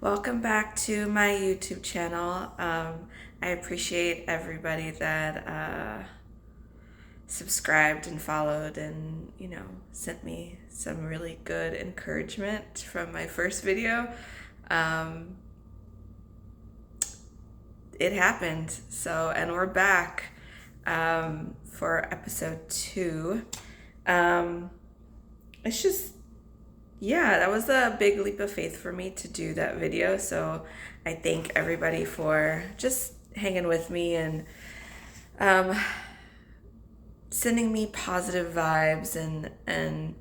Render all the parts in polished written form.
Welcome back to my YouTube channel. I appreciate everybody that subscribed and followed and, sent me some really good encouragement from my first video. It happened. And we're back for episode 2. It's just, that was a big leap of faith for me to do that video. So I thank everybody for just hanging with me and sending me positive vibes and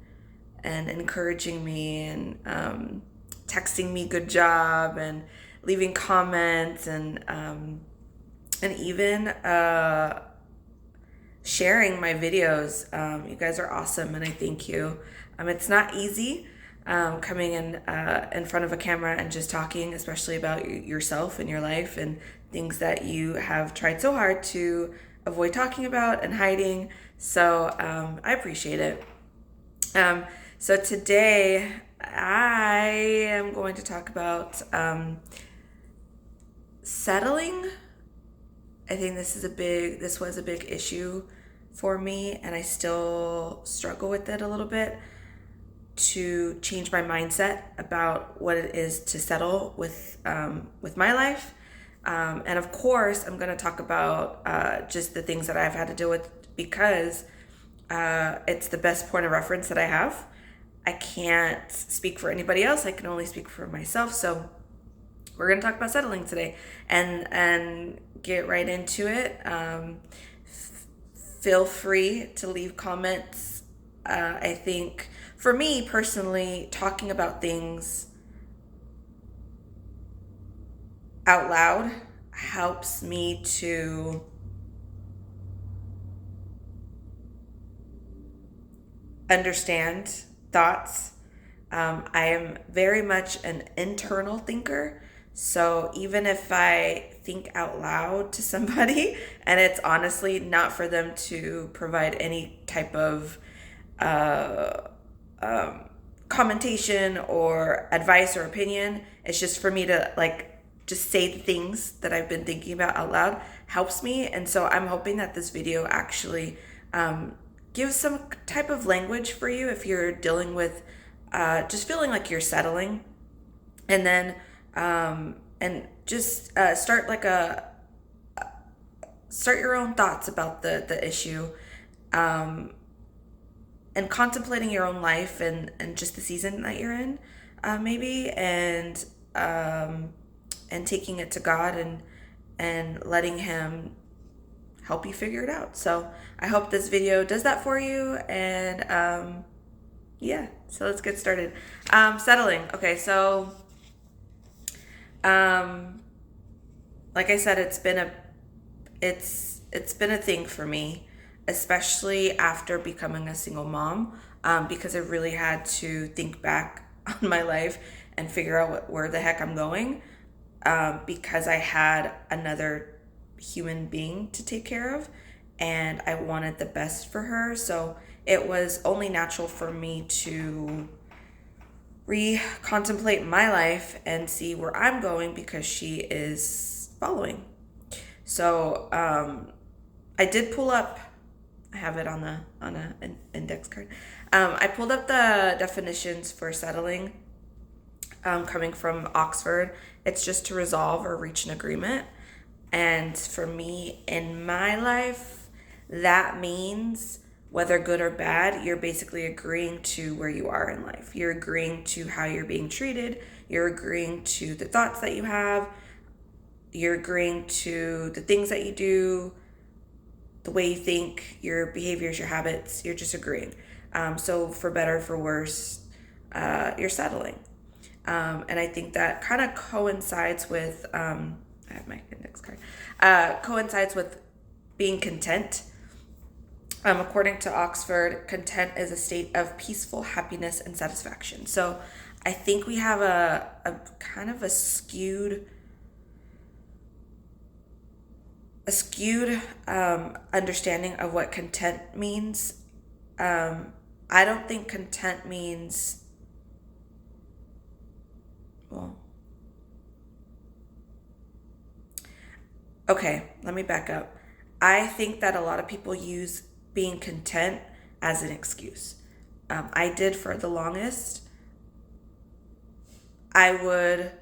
encouraging me and texting me good job and leaving comments and even sharing my videos. You guys are awesome and I thank you. It's not easy coming in front of a camera and just talking, especially about yourself and your life and things that you have tried so hard to avoid talking about and hiding. So I appreciate it. So today I am going to talk about settling. I think this was a big issue for me, and I still struggle with it a little bit, to change my mindset about what it is to settle with my life. And of course, I'm going to talk about just the things that I've had to deal with, because it's the best point of reference that I have. I can't speak for anybody else. I can only speak for myself. So we're going to talk about settling today and get right into it. Feel free to leave comments. I think for me personally, talking about things out loud helps me to understand thoughts. I am very much an internal thinker. So even if I think out loud to somebody and it's honestly not for them to provide any type of commentation or advice or opinion, it's just for me to just say the things that I've been thinking about out loud, helps me. And so I'm hoping that this video actually gives some type of language for you if you're dealing with just feeling like you're settling. And then and just start your own thoughts about the issue, and contemplating your own life and just the season that you're in, maybe, and taking it to God and letting Him help you figure it out. So I hope this video does that for you. And so let's get started. Settling. Okay, so like I said, it's been a thing for me, especially after becoming a single mom, because I really had to think back on my life and figure out where the heck I'm going, because I had another human being to take care of and I wanted the best for her. So it was only natural for me to contemplate my life and see where I'm going, because she is following. So I did pull up, I have it on an index card. I pulled up the definitions for settling, coming from Oxford. It's just to resolve or reach an agreement. And for me, in my life, that means, whether good or bad, you're basically agreeing to where you are in life. You're agreeing to how you're being treated. You're agreeing to the thoughts that you have. You're agreeing to the things that you do, the way you think, your behaviors, your habits. You're just agreeing. So for better, for worse, you're settling. And I think that kind of coincides with, I have my index card, coincides with being content. According to Oxford, content is a state of peaceful happiness and satisfaction. So I think we have a kind of a skewed understanding of what content means. I don't think content means, well, Okay, let me back up. I think that a lot of people use being content as an excuse. I did for the longest. I would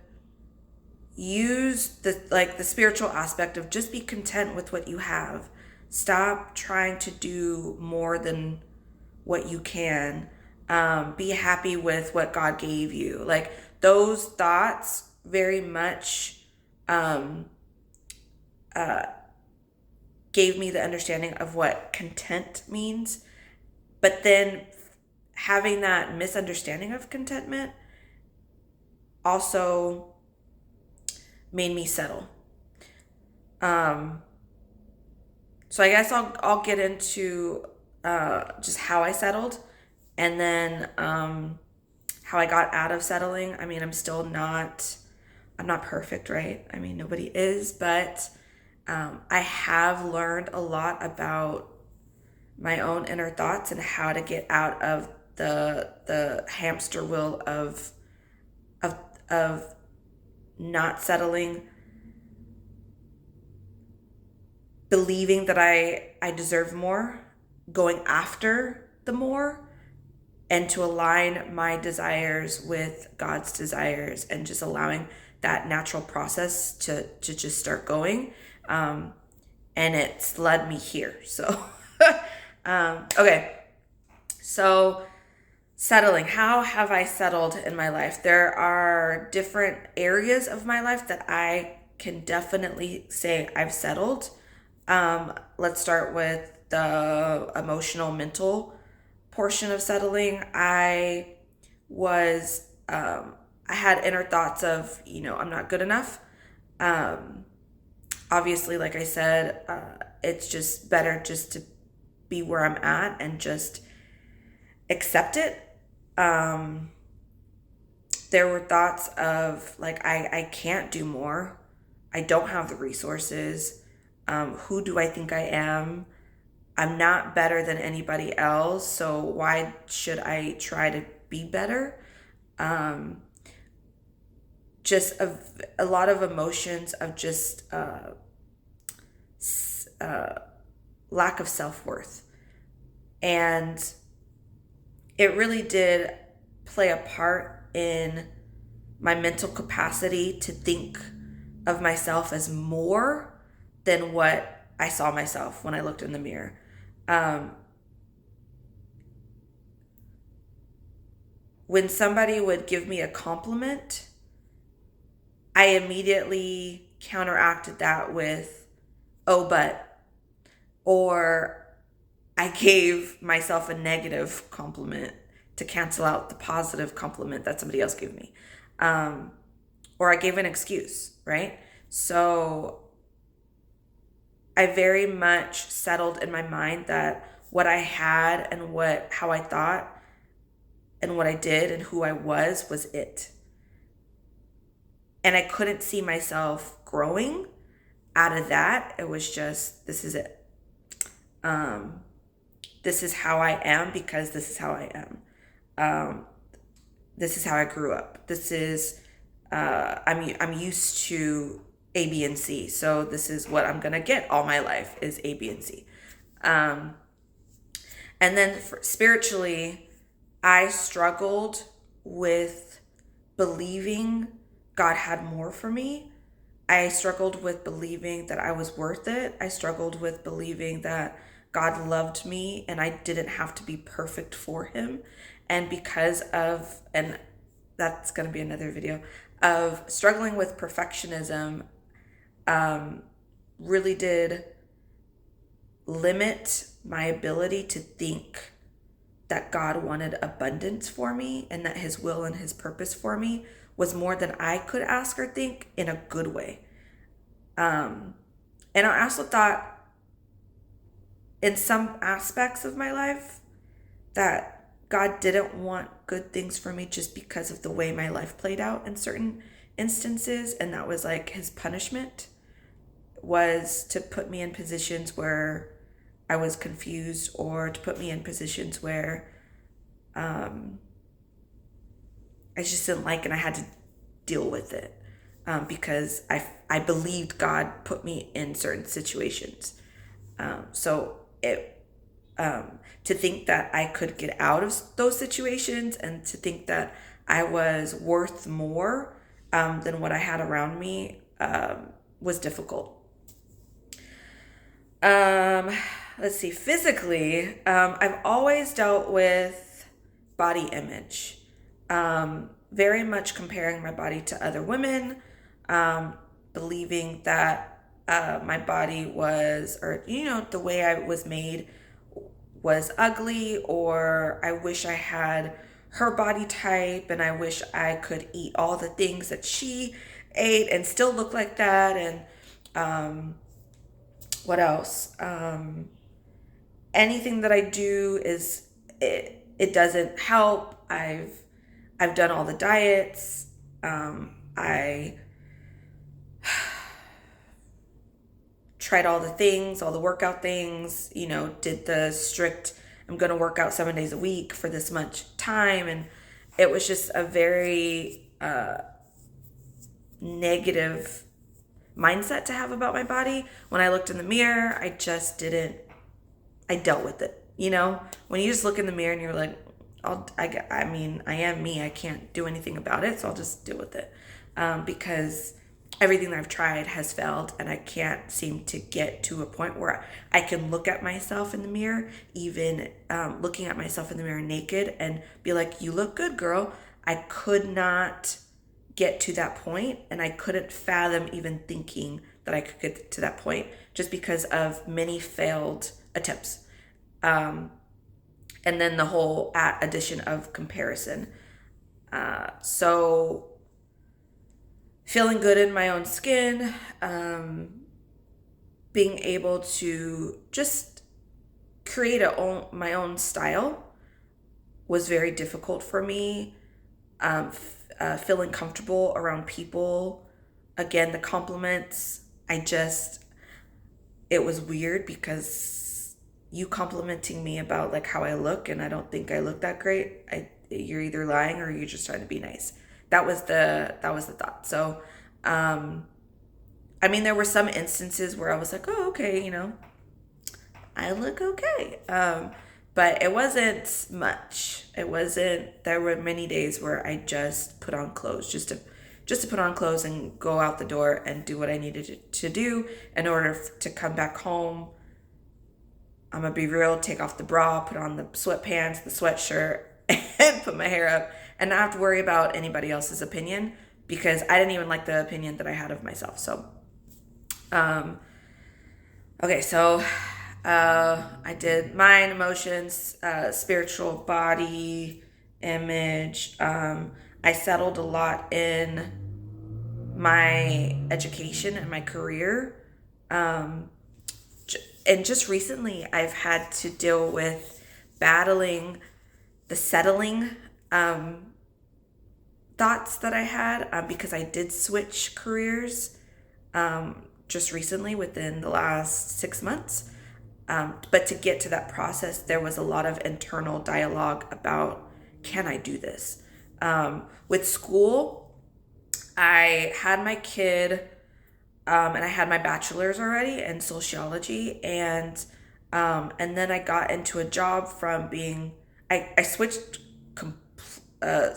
use the spiritual aspect of just be content with what you have. Stop trying to do more than what you can. Be happy with what God gave you. Like those thoughts very much gave me the understanding of what content means. But then having that misunderstanding of contentment also made me settle. So I guess I'll get into just how I settled, and then how I got out of settling. I mean, I'm not perfect, right? I mean, nobody is, but I have learned a lot about my own inner thoughts and how to get out of the hamster wheel of not settling, believing that I deserve more, going after the more, and to align my desires with God's desires, and just allowing that natural process to just start going. And it's led me here. So, okay. So settling, how have I settled in my life? There are different areas of my life that I can definitely say I've settled. Let's start with the emotional, mental portion of settling. I had inner thoughts of, I'm not good enough. Obviously, like I said, it's just better just to be where I'm at and just accept it. There were thoughts of like, I can't do more. I don't have the resources. Who do I think I am? I'm not better than anybody else, so why should I try to be better? Just a lot of emotions of just lack of self-worth. And it really did play a part in my mental capacity to think of myself as more than what I saw myself when I looked in the mirror. When somebody would give me a compliment, I immediately counteracted that with, oh, but, or I gave myself a negative compliment to cancel out the positive compliment that somebody else gave me. Or I gave an excuse, right? So I very much settled in my mind that what I had and how I thought and what I did and who I was it. And I couldn't see myself growing out of that. It was just, this is it. This is how I am because this is how I am. This is how I grew up. This is, I'm used to A, B, and C. So this is what I'm going to get all my life is A, B, and C. And then spiritually, I struggled with believing God had more for me. I struggled with believing that I was worth it. I struggled with believing that God loved me and I didn't have to be perfect for him. And because of, and that's going to be another video, of struggling with perfectionism, really did limit my ability to think that God wanted abundance for me and that his will and his purpose for me was more than I could ask or think in a good way. And I also thought in some aspects of my life that God didn't want good things for me just because of the way my life played out in certain instances. And that was like his punishment was to put me in positions where I was confused or to put me in positions where I just didn't like and I had to deal with it. because I believed God put me in certain situations. So to think that I could get out of those situations, and to think that I was worth more than what I had around me was difficult. Let's see, physically, I've always dealt with body image. Very much comparing my body to other women, believing that my body was, or, the way I was made was ugly, or I wish I had her body type, and I wish I could eat all the things that she ate and still look like that. And what else? Anything that I do it doesn't help. I've done all the diets. I tried all the things, all the workout things, did the strict, I'm going to work out 7 days a week for this much time. And it was just a very negative mindset to have about my body. When I looked in the mirror, I dealt with it. When you just look in the mirror and you're like, I am me. I can't do anything about it, so I'll just deal with it. Because everything that I've tried has failed, and I can't seem to get to a point where I can look at myself in the mirror, even looking at myself in the mirror naked, and be like, you look good, girl. I could not get to that point, and I couldn't fathom even thinking that I could get to that point, just because of many failed attempts. And then the whole addition of comparison. So feeling good in my own skin, being able to just create my own style was very difficult for me. Feeling comfortable around people. Again, the compliments, it was weird, because you complimenting me about like how I look, and I don't think I look that great. You're either lying or you're just trying to be nice. That was the thought. So, there were some instances where I was like, oh, okay, I look okay. But it wasn't much. There were many days where I just put on clothes, just to put on clothes and go out the door and do what I needed to do in order to come back home. I'm going to be real, take off the bra, put on the sweatpants, the sweatshirt, and put my hair up, and not have to worry about anybody else's opinion, because I didn't even like the opinion that I had of myself. So, okay, so I did mind, emotions, spiritual, body, image. I settled a lot in my education and my career. And just recently, I've had to deal with battling the settling thoughts that I had, because I did switch careers just recently, within the last 6 months. But to get to that process, there was a lot of internal dialogue about, can I do this? With school, I had my kid, and I had my bachelor's already in sociology, and then I got into a job from being, I switched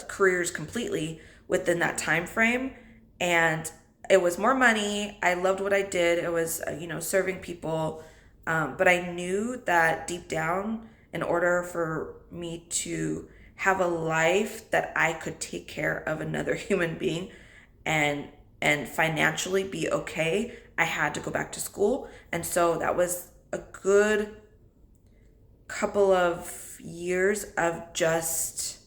careers completely within that time frame, and it was more money. I loved what I did. It was, serving people, but I knew that deep down, in order for me to have a life that I could take care of another human being and financially be okay, I had to go back to school. And so that was a good couple of years of just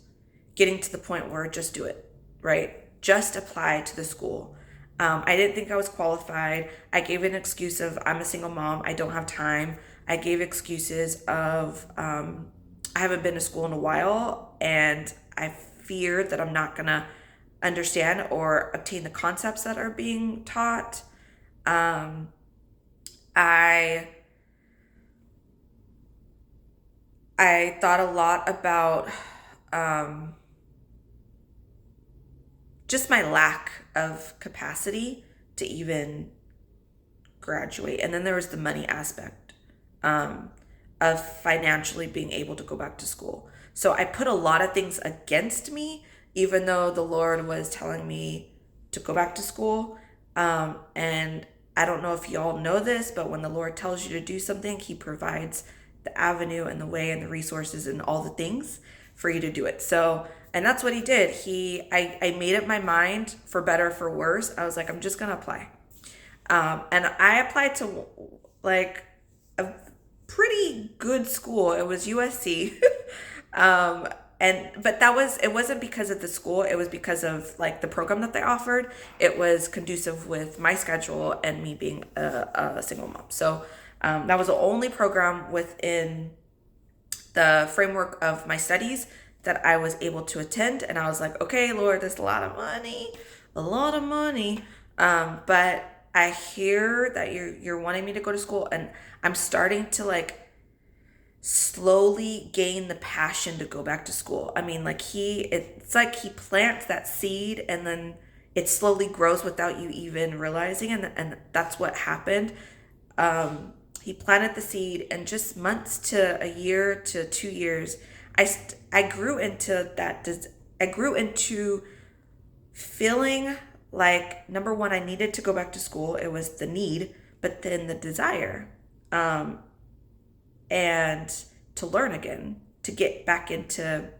getting to the point where just do it, right? Just apply to the school. I didn't think I was qualified. I gave an excuse of, I'm a single mom, I don't have time. I gave excuses of, I haven't been to school in a while, and I fear that I'm not gonna understand or obtain the concepts that are being taught. I thought a lot about just my lack of capacity to even graduate. And then there was the money aspect of financially being able to go back to school. So I put a lot of things against me, even though the Lord was telling me to go back to school. And I don't know if y'all know this, but when the Lord tells you to do something, he provides the avenue and the way and the resources and all the things for you to do it. So, and that's what he did. I made up my mind, for better or for worse. I was like, I'm just going to apply. And I applied to like a pretty good school. It was USC. But it wasn't because of the school. It was because of like the program that they offered. It was conducive with my schedule and me being a single mom. So that was the only program within the framework of my studies that I was able to attend. And I was like, okay, Lord, that's a lot of money. But I hear that you're wanting me to go to school, and I'm starting to like slowly gain the passion to go back to school. I mean, like it's like he plants that seed and then it slowly grows without you even realizing. And that's what happened. He planted the seed, and just months to a year to 2 years, I grew into that. I grew into feeling like, number one, I needed to go back to school. It was the need, but then the desire. And to learn again, to get back into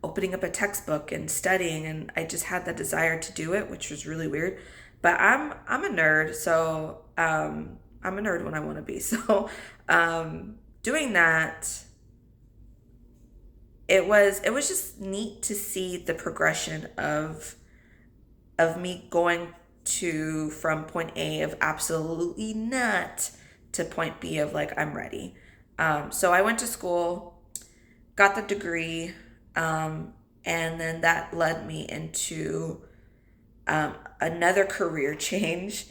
opening up a textbook and studying. And I just had the desire to do it, which was really weird. But I'm a nerd, so I'm a nerd when I want to be. So doing that, it was just neat to see the progression of me going from point A of absolutely not to point B of like, I'm ready. So I went to school, got the degree, and then that led me into another career change.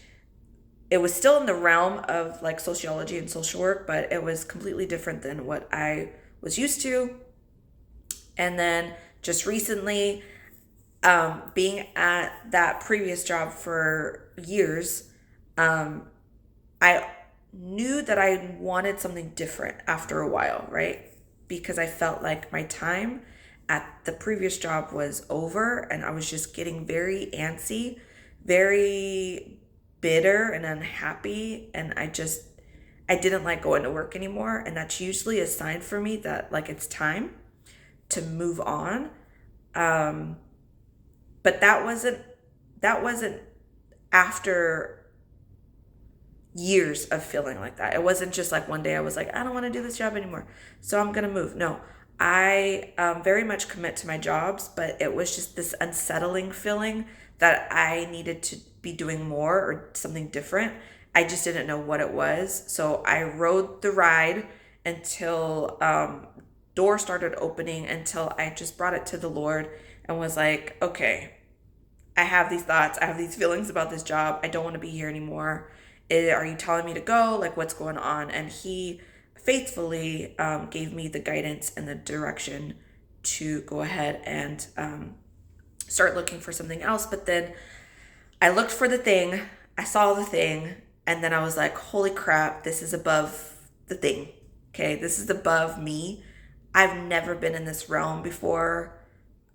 It was still in the realm of like sociology and social work, but it was completely different than what I was used to. And then just recently, being at that previous job for years, I knew that I wanted something different after a while, right? Because I felt like my time at the previous job was over, and I was just getting very antsy, very bitter and unhappy, and I didn't like going to work anymore. And that's usually a sign for me that like it's time to move on. But that wasn't after years of feeling like that. It wasn't just like one day I was like, I don't want to do this job anymore, so I'm going to move. No, I very much commit to my jobs, but it was just this unsettling feeling that I needed to be doing more or something different. I just didn't know what it was. So I rode the ride until doors started opening, until I just brought it to the Lord and was like, okay, I have these thoughts, I have these feelings about this job. I don't want to be here anymore. Are you telling me to go? Like, what's going on? And he faithfully gave me the guidance and the direction to go ahead and start looking for something else. But then I looked for the thing, I saw the thing, and then I was like, holy crap, this is above the thing. Okay, this is above me. I've never been in this realm before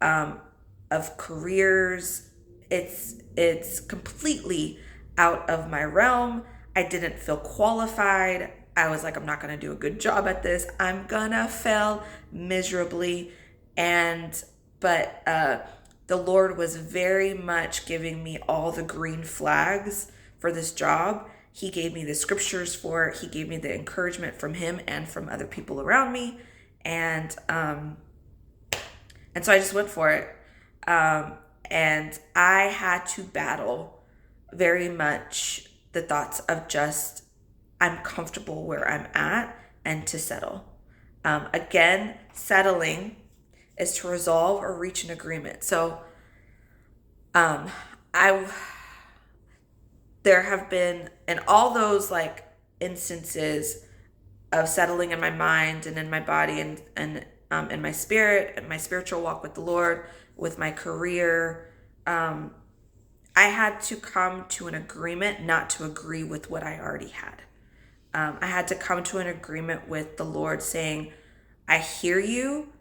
of careers. It's completely out of my realm. I didn't feel qualified. I was like, I'm not going to do a good job at this. I'm going to fail miserably. But the Lord was very much giving me all the green flags for this job. He gave me the scriptures for it. He gave me the encouragement from him and from other people around me. And so I just went for it. And I had to battle very much the thoughts of just, I'm comfortable where I'm at, and to settle. Again, settling is to resolve or reach an agreement. So there have been, in all those like instances of settling in my mind and in my body and in my spirit and my spiritual walk with the Lord, with my career, I had to come to an agreement not to agree with what I already had. I had to come to an agreement with the Lord saying, I hear you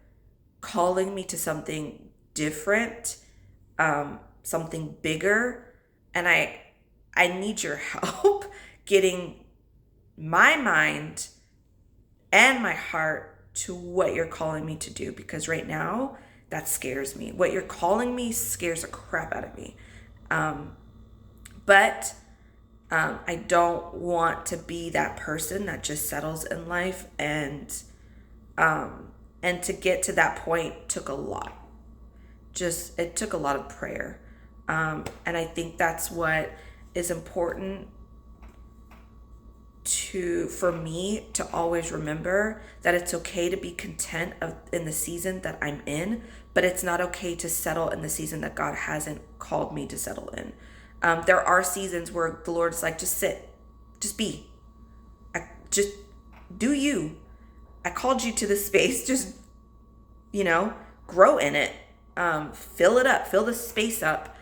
calling me to something different, something bigger, and I need your help getting my mind and my heart to what you're calling me to do, because right now that scares me. What you're calling me scares the crap out of me. But I don't want to be that person that just settles in life, and to get to that point took a lot. It took a lot of prayer. And I think that's what is important for me to always remember, that it's okay to be content in the season that I'm in, but it's not okay to settle in the season that God hasn't called me to settle in. There are seasons where the Lord's like, just sit, just be, just do you. I called you to this space, just, grow in it, fill it up, fill the space up,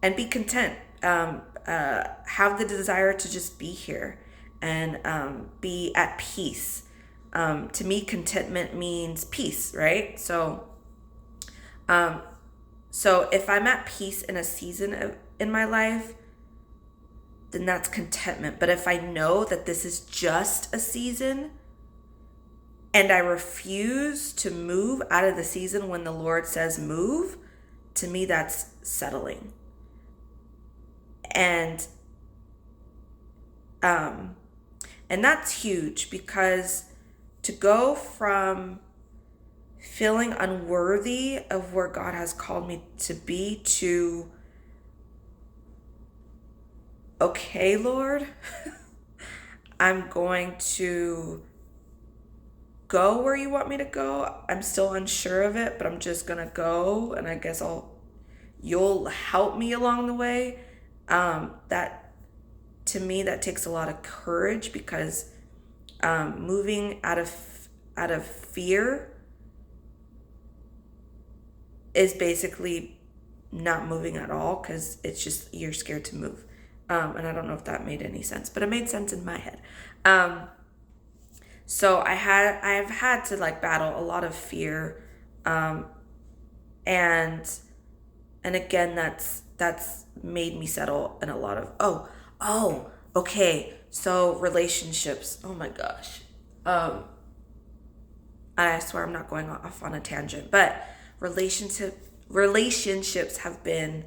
and be content. Have the desire to just be here and be at peace. To me, contentment means peace, right? So if I'm at peace in a season in my life, then that's contentment. But if I know that this is just a season and I refuse to move out of the season when the Lord says move, to me, that's settling. And that's huge, because to go from feeling unworthy of where God has called me to be to, okay, Lord, I'm going to go where you want me to go. I'm still unsure of it, but I'm just going to go, and I guess you'll help me along the way. That, to me, that takes a lot of courage, because moving out of fear is basically not moving at all, because it's just, you're scared to move. And I don't know if that made any sense, but it made sense in my head. So I've had to battle a lot of fear. And again, that's made me settle in a lot of, okay. So relationships, oh my gosh. I swear I'm not going off on a tangent, but relationships have been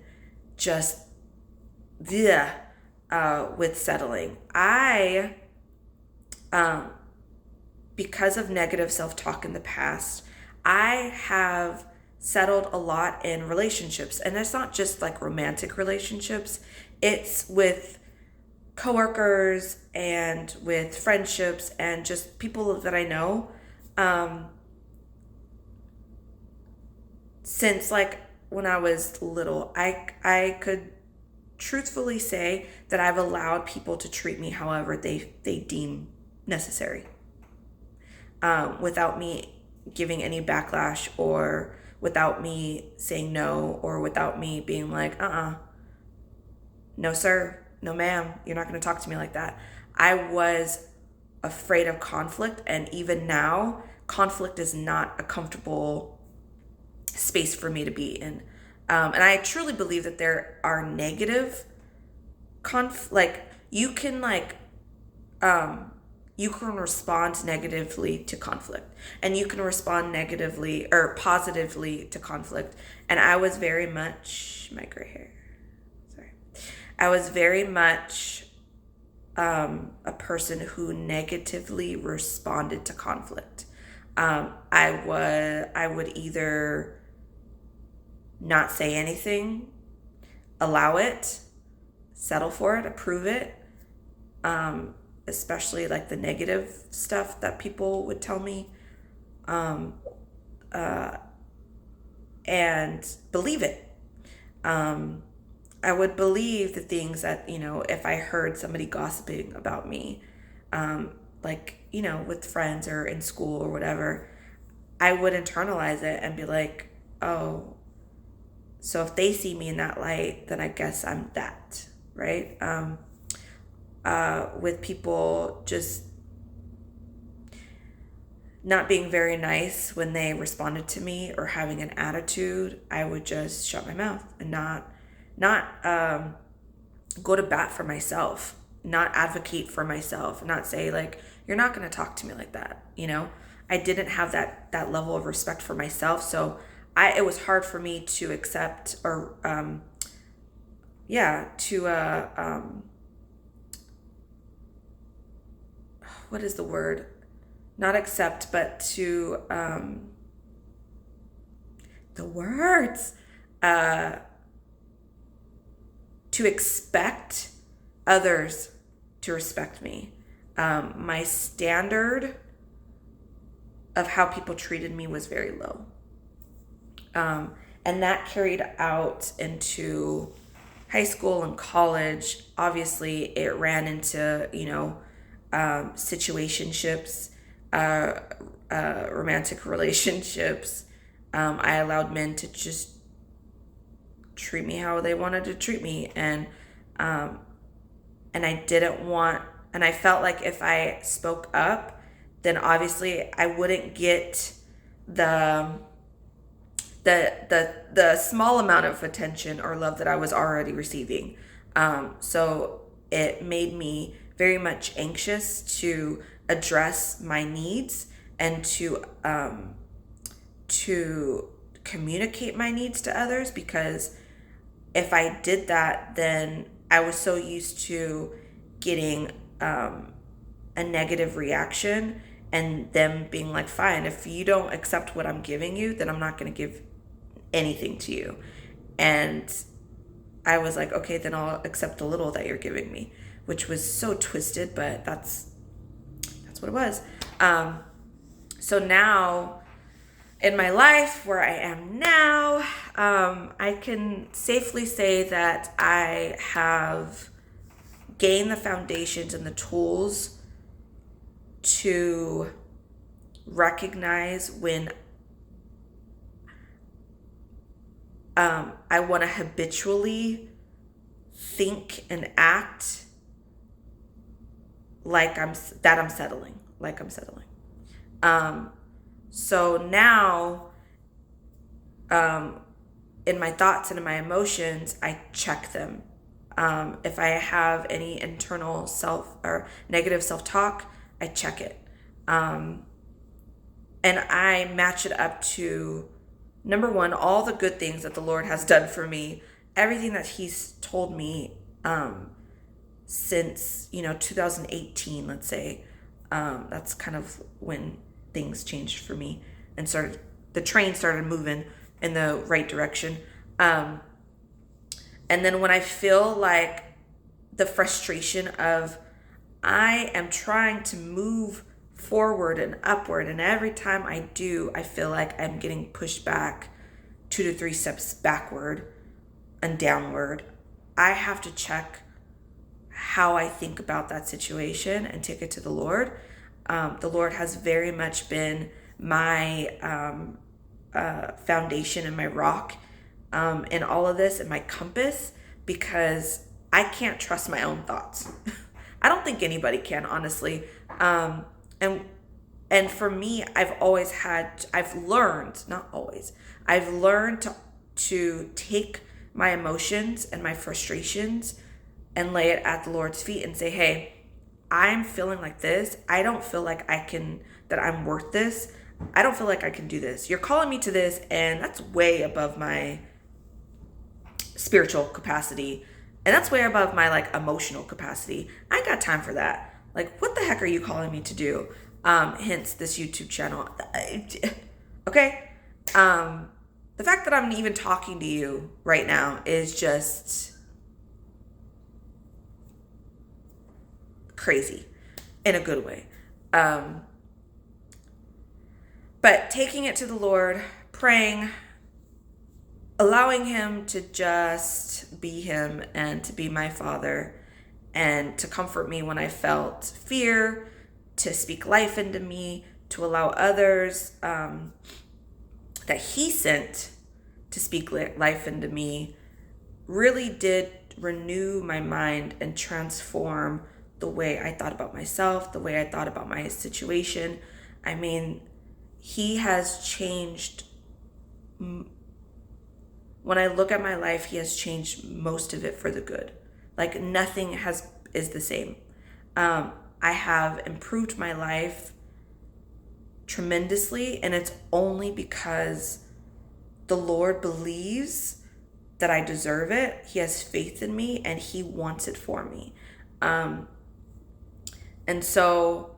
just with settling. I because of negative self-talk in the past, I have settled a lot in relationships. And it's not just romantic relationships. It's with coworkers and with friendships and just people that I know. Since when I was little, I could truthfully say that I've allowed people to treat me however they deem necessary, without me giving any backlash, or without me saying no, or without me being like, no sir, no ma'am, you're not going to talk to me like that. I was afraid of conflict, and even now, conflict is not a comfortable space for me to be in. And I truly believe that there are negative you can you can respond negatively to conflict, and you can respond negatively or positively to conflict. And I was very much, my gray hair, sorry. I was very much a person who negatively responded to conflict. I would either not say anything, allow it, settle for it, approve it, especially the negative stuff that people would tell me, and believe it. I would believe the things that, if I heard somebody gossiping about me, with friends or in school or whatever, I would internalize it and be like, oh, So if they see me in that light, then I guess I'm that, right? With people just not being very nice when they responded to me or having an attitude, I would just shut my mouth and not go to bat for myself, not advocate for myself, not say like, you're not going to talk to me like that. I didn't have that level of respect for myself. So it was hard for me to accept or, what is the word? Not accept, but to, the words, to expect others to respect me. My standard of how people treated me was very low. And that carried out into high school and college. Obviously, it ran into, situationships, romantic relationships. I allowed men to just treat me how they wanted to treat me. And I didn't want, and I felt like if I spoke up, then obviously I wouldn't get the small amount of attention or love that I was already receiving. So it made me very much anxious to address my needs and to communicate my needs to others, because if I did that, then I was so used to getting a negative reaction and them being like, fine, if you don't accept what I'm giving you, then I'm not going to give anything to you. And I was like, okay, then I'll accept the little that you're giving me, which was so twisted, but that's what it was. So now in my life where I am now, I can safely say that I have gained the foundations and the tools to recognize when I want to habitually think and act like I'm settling. So now, in my thoughts and in my emotions, I check them. If I have any internal negative self-talk, I check it. And I match it up to, number one, all the good things that the Lord has done for me, everything that He's told me since 2018, let's say. That's kind of when things changed for me and the train started moving in the right direction. And then when I feel like the frustration of I am trying to move forward and upward, and every time I do, I feel like I'm getting pushed back 2 to 3 steps backward and downward, I have to check how I think about that situation and take it to the Lord. The Lord has very much been my foundation and my rock in all of this, and my compass, because I can't trust my own thoughts. I don't think anybody can, honestly. And for me, I've learned to take my emotions and my frustrations and lay it at the Lord's feet and say, hey, I'm feeling like this. I don't feel like that I'm worth this. I don't feel like I can do this. You're calling me to this, and that's way above my spiritual capacity. And that's way above my emotional capacity. I ain't got time for that. What the heck are you calling me to do? Hence this YouTube channel. Okay. The fact that I'm even talking to you right now is just crazy in a good way. But taking it to the Lord, praying, allowing Him to just be Him and to be my Father, and to comfort me when I felt fear, to speak life into me, to allow others that He sent to speak life into me really did renew my mind and transform the way I thought about myself, the way I thought about my situation. I mean, he has changed. When I look at my life, he has changed most of it for the good. Like nothing is the same. I have improved my life tremendously, and it's only because the Lord believes that I deserve it. He has faith in me, and he wants it for me. And so,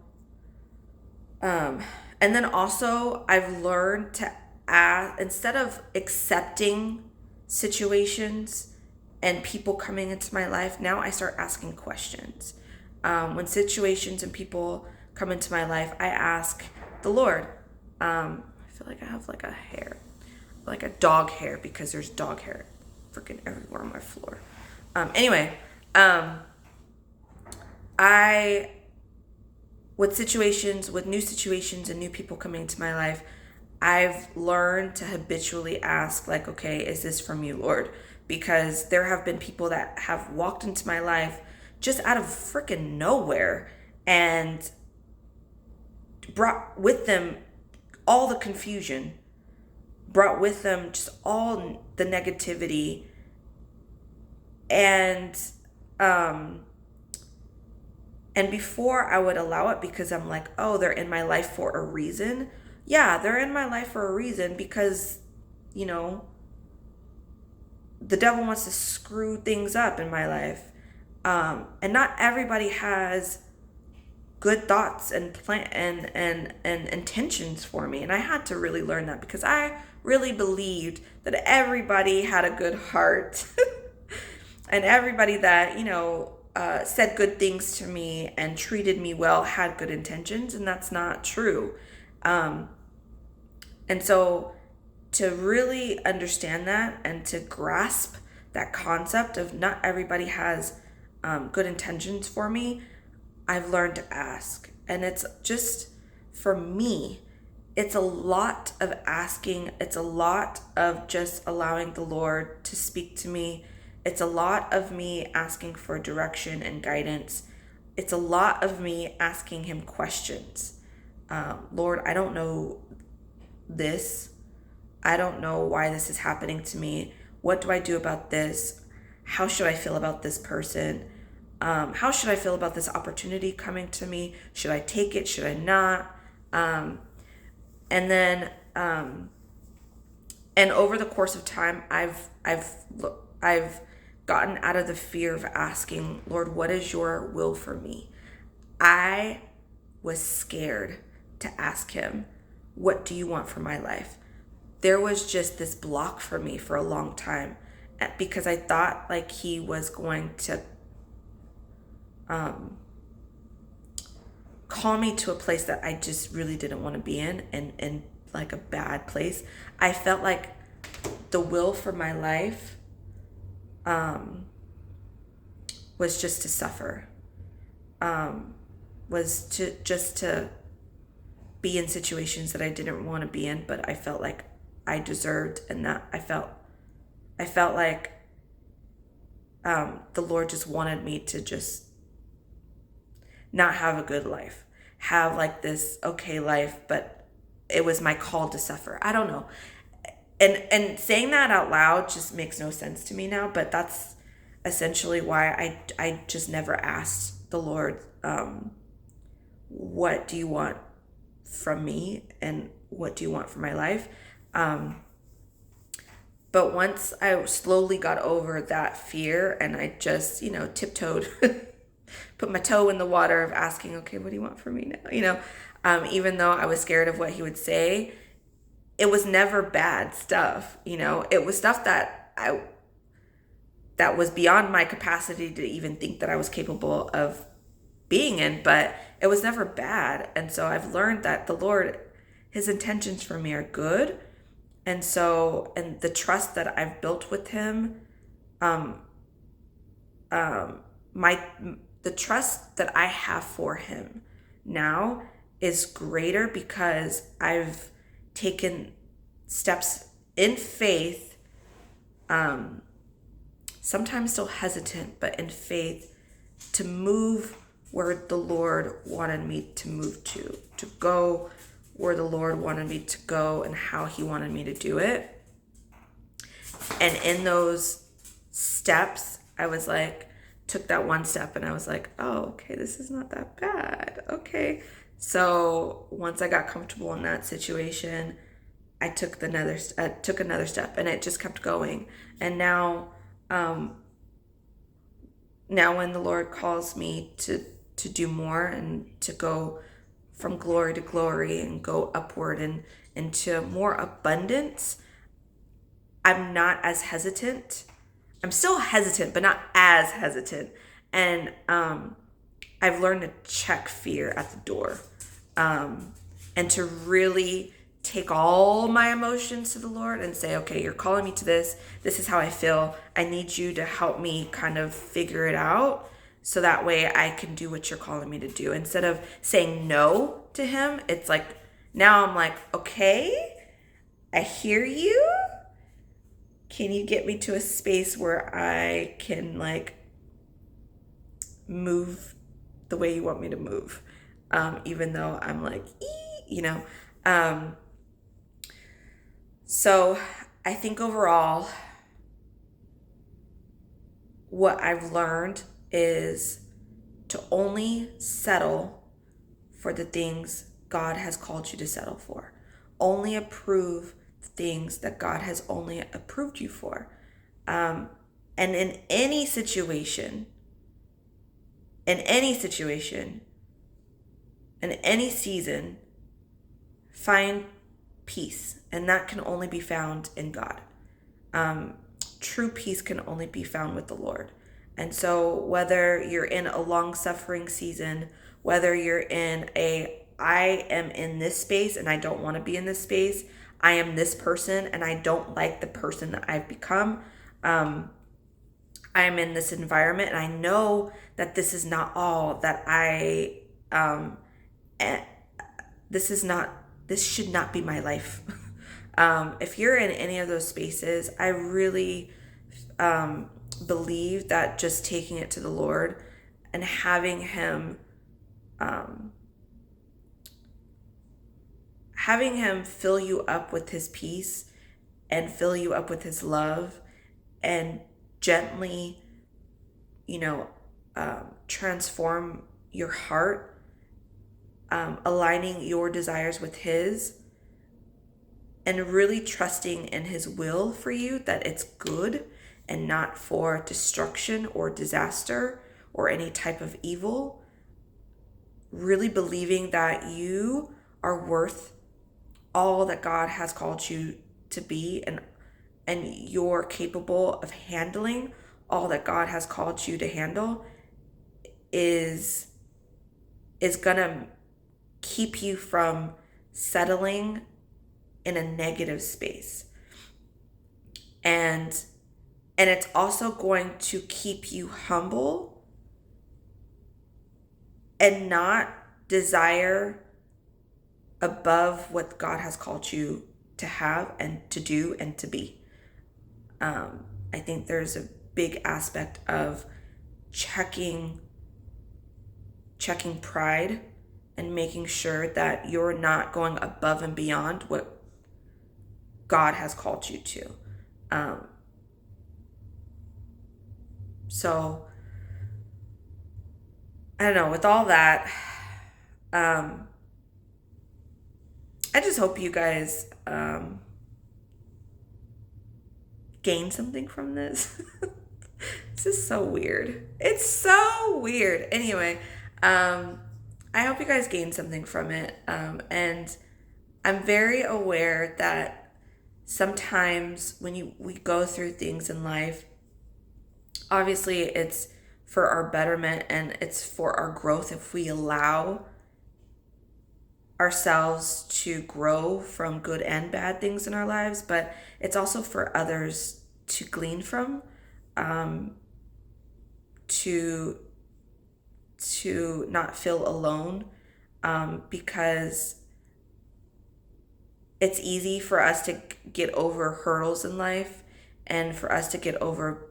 and then also I've learned to ask, instead of accepting situations and people coming into my life, now I start asking questions. When situations and people come into my life, I ask the Lord. I feel like I have like like a dog hair, because there's dog hair freaking everywhere on my floor. Anyway, with new situations and new people coming into my life, I've learned to habitually ask, like, okay, is this from you, Lord? Because there have been people that have walked into my life just out of freaking nowhere and brought with them all the confusion, brought with them just all the negativity. And before I would allow it, because I'm like, oh, they're in my life for a reason. Yeah, they're in my life for a reason, because, the devil wants to screw things up in my life. And not everybody has good thoughts and and intentions for me. And I had to really learn that, because I really believed that everybody had a good heart and everybody that, said good things to me and treated me well had good intentions, and that's not true. And so to really understand that and to grasp that concept of not everybody has good intentions for me, I've learned to ask. And it's just, for me, it's a lot of asking. It's a lot of just allowing the Lord to speak to me. It's a lot of me asking for direction and guidance. It's a lot of me asking him questions. Lord, I don't know this. I don't know why this is happening to me. What do I do about this? How should I feel about this person? How should I feel about this opportunity coming to me? Should I take it? Should I not? And then, and over the course of time, I've gotten out of the fear of asking, Lord, what is your will for me? I was scared to ask him, what do you want for my life? There was just this block for me for a long time, because I thought like he was going to call me to a place that I just really didn't want to be in, and like a bad place. I felt like the will for my life was just to suffer, was to be in situations that I didn't want to be in, but I felt like I deserved, and that I felt like the Lord just wanted me to just not have a good life, have like this okay life, but it was my call to suffer. I don't know. And saying that out loud just makes no sense to me now, but that's essentially why I just never asked the Lord, what do you want from me, and what do you want for my life? But once I slowly got over that fear, and I just, tiptoed, put my toe in the water of asking, okay, what do you want from me now? Even though I was scared of what he would say, it was never bad stuff. It was stuff that was beyond my capacity to even think that I was capable of being in, but it was never bad. And so I've learned that the Lord, his intentions for me are good. And so, and the trust that I've built with him, the trust that I have for him now is greater, because I've taken steps in faith sometimes still hesitant, but in faith to move where the Lord wanted me to move to go where the Lord wanted me to go and how he wanted me to do it. And in those steps, I was like, took that one step and I was like, oh, okay, this is not that bad. Okay. So once I got comfortable in that situation, I took another step and it just kept going. And now when the Lord calls me to do more and to go from glory to glory and go upward and into more abundance, I'm not as hesitant. I'm still hesitant, but not as hesitant. And I've learned to check fear at the door, and to really take all my emotions to the Lord and say, okay, you're calling me to this. This is how I feel. I need you to help me kind of figure it out so that way I can do what you're calling me to do. Instead of saying no to him, it's like, now I'm like, okay, I hear you. Can you get me to a space where I can like move the way you want me to move? Even though I'm like, so I think overall, what I've learned is to only settle for the things God has called you to settle for. Only approve the things that God has only approved you for. And in any situation, in any season, find peace. And that can only be found in God. True peace can only be found with the Lord. And so whether you're in a long-suffering season, whether you're in I am in this space and I don't want to be in this space, I am this person and I don't like the person that I've become, I am in this environment and I know that this is not all that this should not be my life. If you're in any of those spaces, I really believe that just taking it to the Lord and having him fill you up with his peace and fill you up with his love and gently, transform your heart, aligning your desires with his, and really trusting in his will for you, that it's good and not for destruction or disaster or any type of evil. Really believing that you are worth all that God has called you to be, and you're capable of handling all that God has called you to handle is gonna keep you from settling in a negative space. And it's also going to keep you humble and not desire above what God has called you to have and to do and to be. I think there's a big aspect of checking pride and making sure that you're not going above and beyond what God has called you to. So I don't know, with all that, I just hope you guys gain something from this. This is so weird. It's so weird. Anyway, I hope you guys gain something from it. And I'm very aware that sometimes when we go through things in life, obviously it's for our betterment and it's for our growth if we allow ourselves to grow from good and bad things in our lives, but it's also for others to glean from, to not feel alone, because it's easy for us to get over hurdles in life and for us to get over,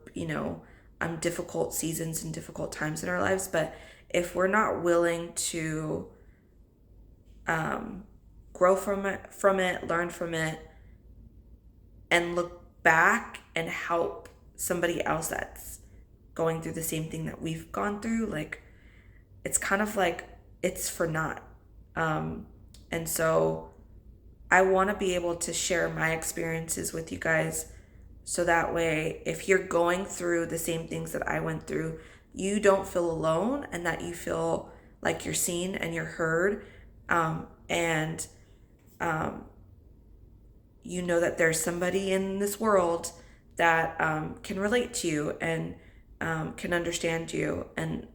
difficult seasons and difficult times in our lives. But if we're not willing to grow from it, learn from it, and look back and help somebody else that's going through the same thing that we've gone through, like, it's kind of like it's for naught. And so I want to be able to share my experiences with you guys, so that way, if you're going through the same things that I went through, you don't feel alone, and that you feel like you're seen and you're heard. And you know that there's somebody in this world that can relate to you and can understand you. And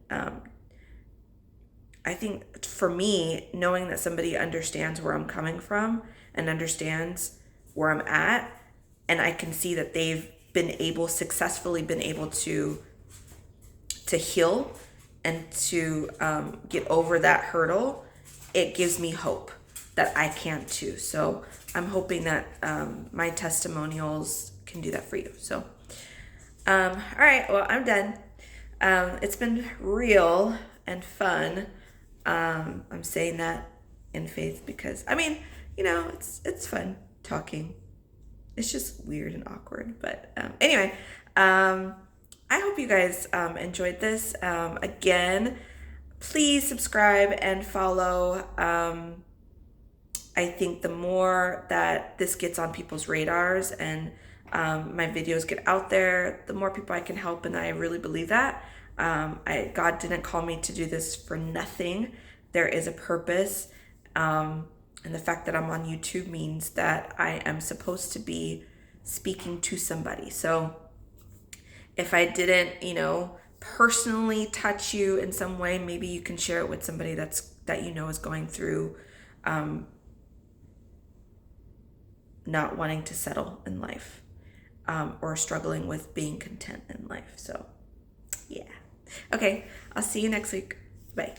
I think for me, knowing that somebody understands where I'm coming from and understands where I'm at, and I can see that they've successfully been able to heal and to get over that hurdle, it gives me hope that I can too. So I'm hoping that my testimonials can do that for you. So, all right, well, I'm done. It's been real and fun. I'm saying that in faith because, it's fun talking. It's just weird and awkward. But anyway, I hope you guys enjoyed this. Again, please subscribe and follow. I think the more that this gets on people's radars and my videos get out there, the more people I can help, and I really believe that. God didn't call me to do this for nothing. There is a purpose, and the fact that I'm on YouTube means that I am supposed to be speaking to somebody. So if I didn't, personally touch you in some way, maybe you can share it with somebody that is going through not wanting to settle in life, or struggling with being content in life. So yeah. Okay, I'll see you next week. Bye.